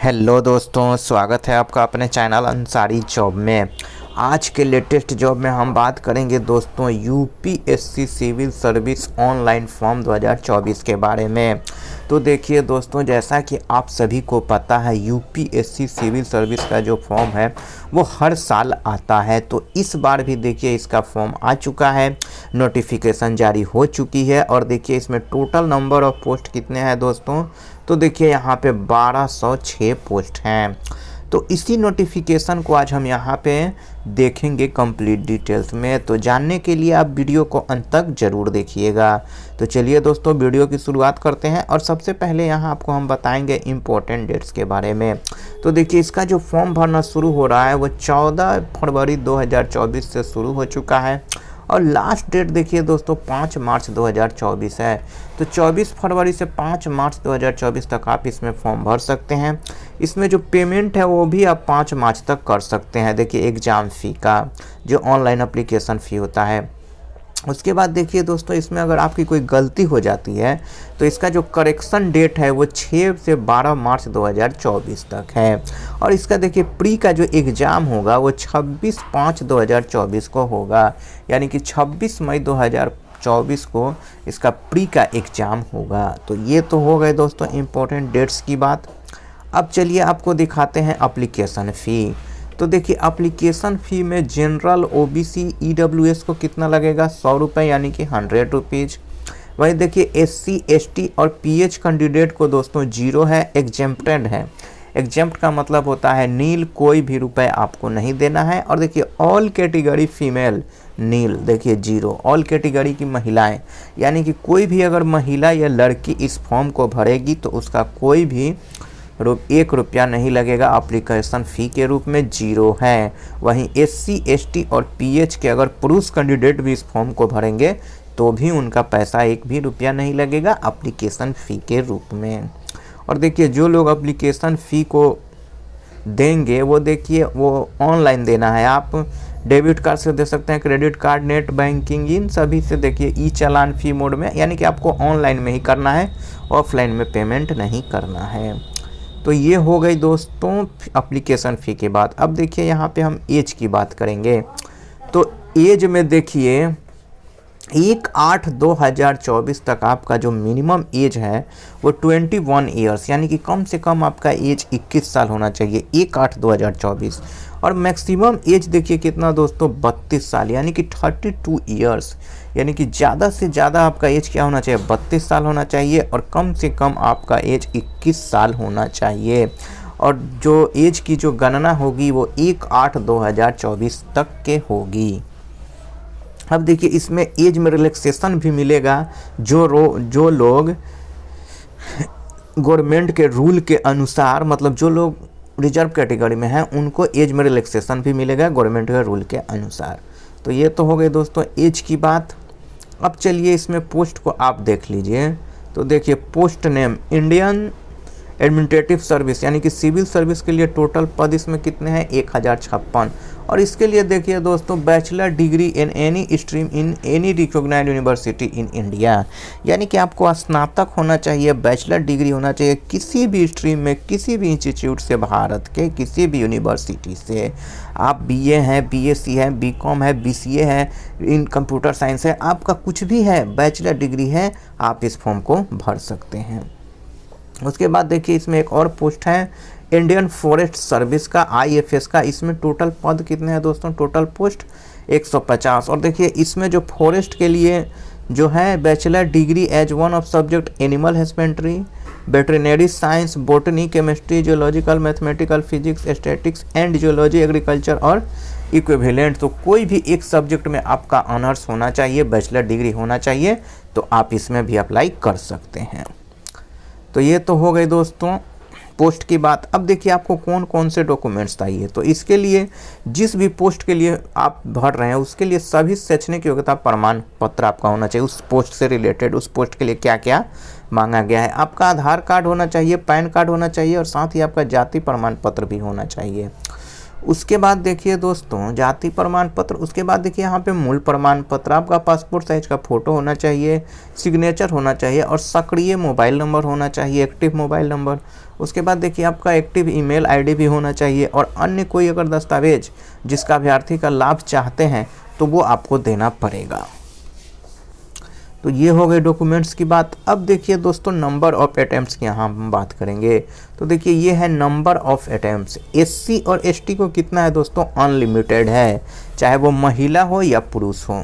Hello दोस्तों, स्वागत है आपका अपने चैनल अंसारी जॉब में। आज के लेटेस्ट जॉब में हम बात करेंगे दोस्तों UPSC civil service online form 2024 के बारे में। तो देखिए दोस्तों, जैसा कि आप सभी को पता है यूपीएससी सिविल सर्विस का जो फॉर्म है वो हर साल आता है। तो इस बार भी देखिए इसका फॉर्म आ चुका है, नोटिफिकेशन जारी हो चुकी है। और देखिए इसमें टोटल नंबर ऑफ पोस्ट कितने हैं दोस्तों, तो देखिए यहाँ पे 1206 पोस्ट हैं। तो इसी नोटिफिकेशन को आज हम यहाँ पे देखेंगे कंप्लीट डिटेल्स में। तो जानने के लिए आप वीडियो को अंत तक ज़रूर देखिएगा। तो चलिए दोस्तों वीडियो की शुरुआत करते हैं। और सबसे पहले यहाँ आपको हम बताएंगे इम्पोर्टेंट डेट्स के बारे में। तो देखिए इसका जो फॉर्म भरना शुरू हो रहा है वो 14 फरवरी 2024 से शुरू हो चुका है। और लास्ट डेट देखिए दोस्तों 5 मार्च 2024 है। तो 24 फरवरी से 5 मार्च 2024 तक आप इसमें फॉर्म भर सकते हैं। इसमें जो पेमेंट है वो भी आप 5 मार्च तक कर सकते हैं। देखिए एग्ज़ाम फ़ी का जो ऑनलाइन एप्लीकेशन फ़ी होता है। उसके बाद देखिए दोस्तों इसमें अगर आपकी कोई गलती हो जाती है तो इसका जो करेक्शन डेट है वो 6 से 12 मार्च 2024 तक है। और इसका देखिए प्री का जो एग्ज़ाम होगा वो 26/5/2024 को होगा, यानी कि 26 मई 2024 को इसका प्री का एग्ज़ाम होगा। तो ये तो हो गए दोस्तों इम्पोर्टेंट डेट्स की बात। अब चलिए आपको दिखाते हैं एप्लीकेशन फ़ी। तो देखिए एप्लीकेशन फ़ी में जनरल ओबीसी ईडब्ल्यूएस को कितना लगेगा, 100 रुपये यानी कि 100 रुपीज़। वहीं देखिए एससी एसटी और पीएच कैंडिडेट को दोस्तों 0 है, एग्जेम्प्टेड है। एग्जेम्प्ट का मतलब होता है नील, कोई भी रुपए आपको नहीं देना है। और देखिए ऑल कैटेगरी फीमेल नील, देखिए 0। ऑल कैटेगरी की महिलाएं, यानी कि कोई भी अगर महिला या लड़की इस फॉर्म को भरेगी तो उसका कोई भी 1 रुपया नहीं लगेगा, एप्लीकेशन फ़ी के रूप में 0 है। वहीं एससी एसटी और पीएच के अगर पुरुष कैंडिडेट भी इस फॉर्म को भरेंगे तो भी उनका पैसा 1 भी रुपया नहीं लगेगा एप्लीकेशन फ़ी के रूप में। और देखिए जो लोग एप्लीकेशन फ़ी को देंगे वो देखिए वो ऑनलाइन देना है। आप डेबिट कार्ड से दे सकते हैं, क्रेडिट कार्ड, नेट बैंकिंग, इन सभी से देखिए ई चालान फ़ी मोड में, यानी कि आपको ऑनलाइन में ही करना है, ऑफलाइन में पेमेंट नहीं करना है। तो ये हो गई दोस्तों एप्लीकेशन फ़ी के बाद। अब देखिए यहाँ पे हम एज की बात करेंगे। तो एज में देखिए 1/8/2024 तक आपका जो मिनिमम एज है वो 21 ईयर्स, यानी कि कम से कम आपका एज 21 साल होना चाहिए 1/8/2024। और मैक्सिमम एज देखिए कितना दोस्तों 32 साल, यानी कि 32 ईयर्स, यानी कि ज़्यादा से ज़्यादा आपका एज क्या होना चाहिए 32 साल होना चाहिए। और कम से कम आपका एज 21 साल होना चाहिए। और जो एज की जो गणना होगी वो 1/8/2024 तक के होगी। अब देखिए इसमें एज में रिलैक्सेशन भी मिलेगा। जो लोग गवर्नमेंट के रूल के अनुसार, मतलब जो लोग रिजर्व कैटेगरी में हैं उनको एज में रिलैक्सेशन भी मिलेगा गवर्नमेंट के रूल के अनुसार। तो ये तो हो गई दोस्तों एज की बात। अब चलिए इसमें पोस्ट को आप देख लीजिए। तो देखिए post name Indian administrative service, यानी कि सिविल सर्विस के लिए टोटल पद इसमें कितने हैं 1056। और इसके लिए देखिए दोस्तों bachelor degree in any stream in any recognised university in India, यानी कि आपको स्नातक होना चाहिए, बैचलर डिग्री होना चाहिए किसी भी स्ट्रीम में, किसी भी इंस्टीट्यूट से, भारत के किसी भी यूनिवर्सिटी से। आप बीए हैं, बीएससी है, बीकॉम है, बीसीए है, इन कंप्यूटर साइंस है, आपका कुछ भी है, बैचलर डिग्री है, आप इस फॉर्म को भर सकते हैं। उसके बाद देखिए इसमें एक और पोस्ट है इंडियन फॉरेस्ट सर्विस का, आईएफएस का। इसमें टोटल पद कितने हैं दोस्तों, टोटल पोस्ट 150। और देखिए इसमें जो फॉरेस्ट के लिए जो है bachelor degree as one of subject animal husbandry, veterinary science, botany, chemistry, geological, mathematical, physics, statics and geology, agriculture और इक्विवेलेंट। तो कोई भी एक सब्जेक्ट में आपका ऑनर्स होना चाहिए, बैचलर डिग्री होना चाहिए, तो आप इसमें भी अप्लाई कर सकते हैं। तो ये तो हो गई दोस्तों पोस्ट की बात। अब देखिए आपको कौन कौन से डॉक्यूमेंट्स चाहिए। तो इसके लिए जिस भी पोस्ट के लिए आप भर रहे हैं उसके लिए सभी शैक्षणिक योग्यता प्रमाण पत्र आपका होना चाहिए। उस पोस्ट से रिलेटेड उस पोस्ट के लिए क्या क्या मांगा गया है, आपका आधार कार्ड होना चाहिए, पैन कार्ड होना चाहिए और साथ ही आपका जाति प्रमाण पत्र भी होना चाहिए। उसके बाद देखिए दोस्तों जाति प्रमाण पत्र, उसके बाद देखिए यहाँ पे मूल प्रमाण पत्र, आपका पासपोर्ट साइज का फ़ोटो होना चाहिए, सिग्नेचर होना चाहिए और सक्रिय मोबाइल नंबर होना चाहिए, एक्टिव मोबाइल नंबर। उसके बाद देखिए आपका एक्टिव ईमेल आईडी भी होना चाहिए और अन्य कोई अगर दस्तावेज जिसका अभ्यर्थी का लाभ चाहते हैं तो वो आपको देना पड़ेगा। तो ये हो गए डॉक्यूमेंट्स की बात। अब देखिए दोस्तों नंबर ऑफ अटेम्प्ट्स की यहाँ हम बात करेंगे। तो देखिए ये है नंबर ऑफ अटेम्प्ट्स। एससी और एसटी को कितना है दोस्तों? अनलिमिटेड है, चाहे वो महिला हो या पुरुष हो।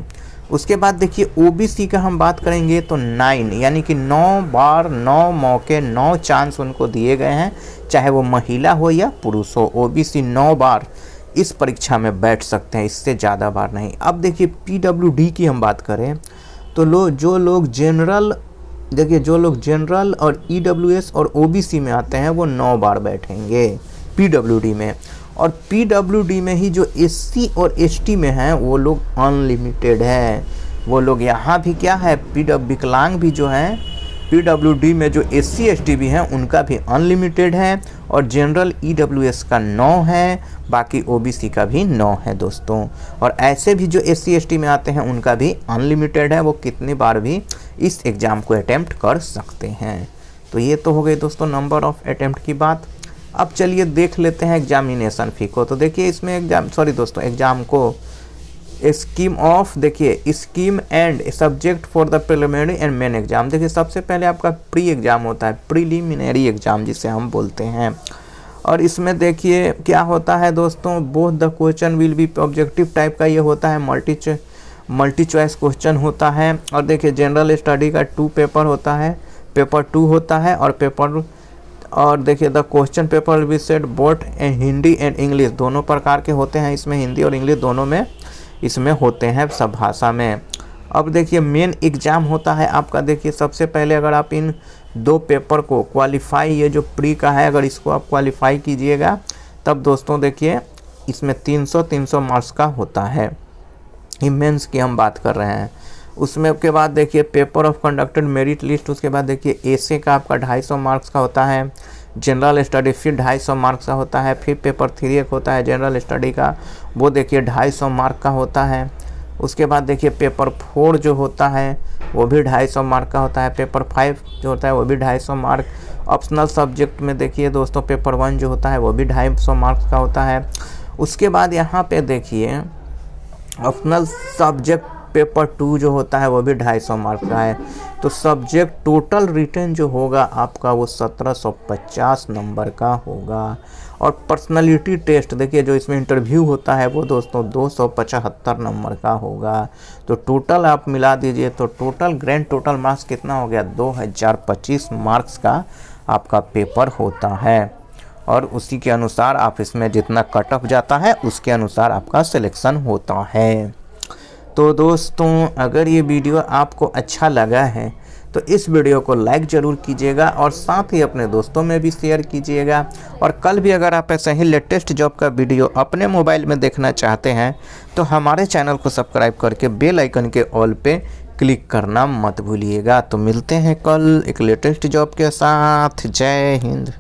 उसके बाद देखिए ओबीसी का हम बात करेंगे तो 9 यानी कि 9 बार 9 मौके 9 चांस उनको दिए गए हैं, चाहे वो महिला हो या पुरुष हो। ओबीसी 9 बार इस परीक्षा में बैठ सकते हैं, इससे ज़्यादा बार नहीं। अब देखिए पीडब्ल्यूडी की हम बात करें तो जो लोग जनरल, देखिए जो लोग जनरल और ईडब्ल्यूएस और ओबीसी में आते हैं वो 9 बार बैठेंगे पीडब्ल्यूडी में। और पीडब्ल्यूडी में ही जो एससी और एसटी में हैं वो लोग अनलिमिटेड है। वो लोग यहाँ भी क्या है, विकलांग भी जो हैं पीडब्ल्यूडी में जो एससी एसटी भी हैं उनका भी अनलिमिटेड है। और जनरल ईडब्ल्यूएस का 9 है, बाकी ओबीसी का भी 9 है दोस्तों। और ऐसे भी जो एससी एसटी में आते हैं उनका भी अनलिमिटेड है, वो कितनी बार भी इस एग्ज़ाम को अटेम्प्ट कर सकते हैं। तो ये तो हो गई दोस्तों नंबर ऑफ अटेम्प्ट की बात। अब चलिए देख लेते हैं एग्जामिनेशन फ़ी को। तो देखिए इसमें एग्ज़ाम को स्कीम ऑफ, देखिए scheme and subject for the preliminary and main exam. देखिए सबसे पहले आपका प्री एग्ज़ाम होता है, प्रीलिमिनरी एग्ज़ाम जिसे हम बोलते हैं। और इसमें देखिए क्या होता है दोस्तों, both the question will be objective type का ये होता है, मल्टी चॉइस क्वेश्चन होता है। और देखिए जनरल स्टडी का 2 पेपर होता है, पेपर 2 होता है और देखिए the question paper will be set both Hindi and English, दोनों प्रकार के होते हैं इसमें, हिंदी और इंग्लिश दोनों में इसमें होते हैं सब भाषा में। अब देखिए मेन एग्ज़ाम होता है आपका, देखिए सबसे पहले अगर आप इन 2 पेपर को क्वालिफाई, ये जो प्री का है अगर इसको आप क्वालिफाई कीजिएगा तब दोस्तों देखिए इसमें 300 मार्क्स का होता है। मेंस की हम बात कर रहे हैं। उसमें के बाद देखिए paper of conducted merit list, उसके बाद देखिए एसे का आपका 250 मार्क्स का होता है, जनरल स्टडी फिर 250 मार्क्स का होता है, फिर पेपर 3 एक होता है जनरल स्टडी का, वो देखिए 250 मार्क का होता है। उसके बाद देखिए पेपर 4 जो होता है वो भी 250 मार्क का होता है, पेपर 5 जो होता है वो भी 250 मार्क। ऑप्शनल सब्जेक्ट में देखिए दोस्तों पेपर 1 जो होता है वो भी 250 मार्क्स का होता है। उसके बाद यहाँ पे देखिए ऑप्शनल सब्जेक्ट पेपर 2 जो होता है वो भी 250 मार्क का है। तो सब्जेक्ट टोटल रिटर्न जो होगा आपका वो 1750 नंबर का होगा। और पर्सनालिटी टेस्ट देखिए जो इसमें इंटरव्यू होता है वो दोस्तों 275 नंबर का होगा। तो टोटल आप मिला दीजिए तो टोटल ग्रैंड टोटल मार्क्स कितना हो गया, 2025 मार्क्स का आपका पेपर होता है। और उसी के अनुसार आप इसमें जितना कट ऑफ जाता है उसके अनुसार आपका सिलेक्शन होता है। तो दोस्तों अगर ये वीडियो आपको अच्छा लगा है तो इस वीडियो को लाइक ज़रूर कीजिएगा और साथ ही अपने दोस्तों में भी शेयर कीजिएगा। और कल भी अगर आप ऐसे ही लेटेस्ट जॉब का वीडियो अपने मोबाइल में देखना चाहते हैं तो हमारे चैनल को सब्सक्राइब करके बेल आइकन के ऑल पे क्लिक करना मत भूलिएगा। तो मिलते हैं कल एक लेटेस्ट जॉब के साथ। जय हिंद।